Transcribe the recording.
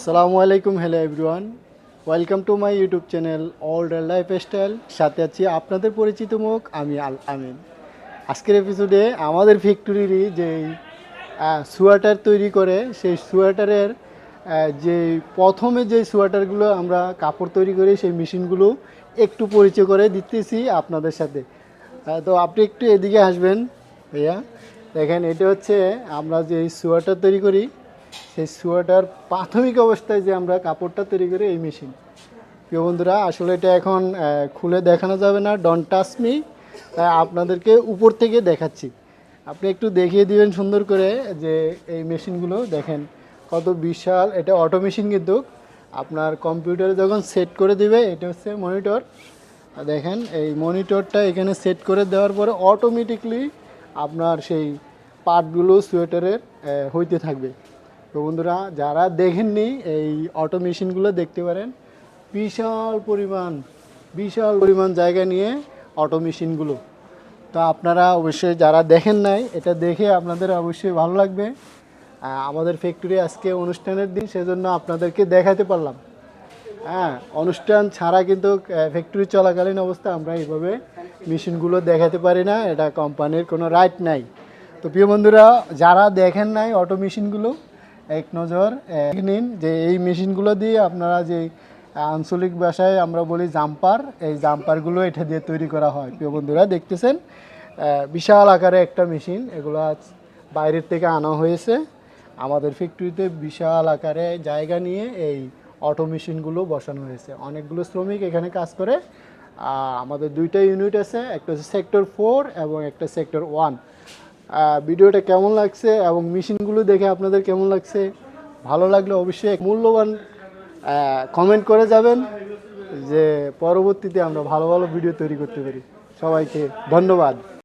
আসসালামু আলাইকুম, hello everyone, welcome to my YouTube channel all lifestyle. সাথে আছি আপনাদের পরিচিত মুখ, আমি আল আমিন। আজকের এপিসোডে আমাদের ফ্যাক্টরিরই যেই সোয়েটার তৈরি করে সেই সোয়েটারের যে প্রথমে যে সোয়েটারগুলো আমরা কাপড় তৈরি করি সেই মেশিনগুলো একটু পরিচয় করে দিতেছি আপনাদের সাথে। তো আপনি একটু এদিকে আসবেন ভাইয়া। দেখেন, এটা হচ্ছে আমরা যে সোয়েটার তৈরি করি সেই সোয়েটার প্রাথমিক অবস্থায় যে আমরা কাপড়টা তৈরি করি এই মেশিন। প্রিয় বন্ধুরা, আসলে এটা এখন খুলে দেখানো যাবে না, ডন্ট টাচ মি, তাই আপনাদেরকে উপর থেকে দেখাচ্ছি। আপনি একটু দেখিয়ে দিবেন সুন্দর করে যে এই মেশিনগুলো দেখেন কত বিশাল। এটা অটো মেশিন, কিন্তু আপনার কম্পিউটারে যখন সেট করে দিবে, এটা হচ্ছে মনিটর। দেখেন এই মনিটরটা এখানে সেট করে দেওয়ার পরে অটোমেটিকলি আপনার সেই পার্টগুলো সোয়েটারের হইতে থাকবে। তো বন্ধুরা, যারা দেখেননি এই অটো মেশিনগুলো দেখতে পারেন। বিশাল পরিমাণ বিশাল পরিমাণ জায়গা নিয়ে অটো মেশিনগুলো। তো আপনারা অবশ্যই যারা দেখেন নাই, এটা দেখে আপনাদের অবশ্যই ভালো লাগবে। আমাদের ফ্যাক্টরি আজকে অনুষ্ঠানের দিন, সেজন্য আপনাদেরকে দেখাতে পারলাম। হ্যাঁ, অনুষ্ঠান ছাড়া কিন্তু ফ্যাক্টরি চলাকালীন অবস্থা আমরা এইভাবে মেশিনগুলো দেখাতে পারি না, এটা কোম্পানির কোনো রাইট নাই। তো প্রিয় বন্ধুরা, যারা দেখেন নাই অটো মেশিনগুলো, এক নজর নিন যে এই মেশিনগুলো দিয়ে আপনারা যে আঞ্চলিক ভাষায় আমরা বলি জাম্পার, এই জাম্পারগুলো এটা দিয়ে তৈরি করা হয়। প্রিয় বন্ধুরা, দেখতেছেন বিশাল আকারে একটা মেশিন, এগুলো বাইরের থেকে আনা হয়েছে। আমাদের ফ্যাক্টরিতে বিশাল আকারে জায়গা নিয়ে এই অটো মেশিনগুলো বসানো হয়েছে। অনেকগুলো শ্রমিক এখানে কাজ করে। আমাদের দুইটা ইউনিট আছে, একটা হচ্ছে সেক্টর 4 এবং একটা সেক্টর 1। ভিডিওটা কেমন লাগছে এবং মেশিনগুলো দেখে আপনাদের কেমন লাগছে, ভালো লাগলে অবশ্যই এক মূল্যবান কমেন্ট করে যাবেন, যে পরবর্তীতে আমরা ভালো ভালো ভিডিও তৈরি করতে পারি। সবাইকে ধন্যবাদ।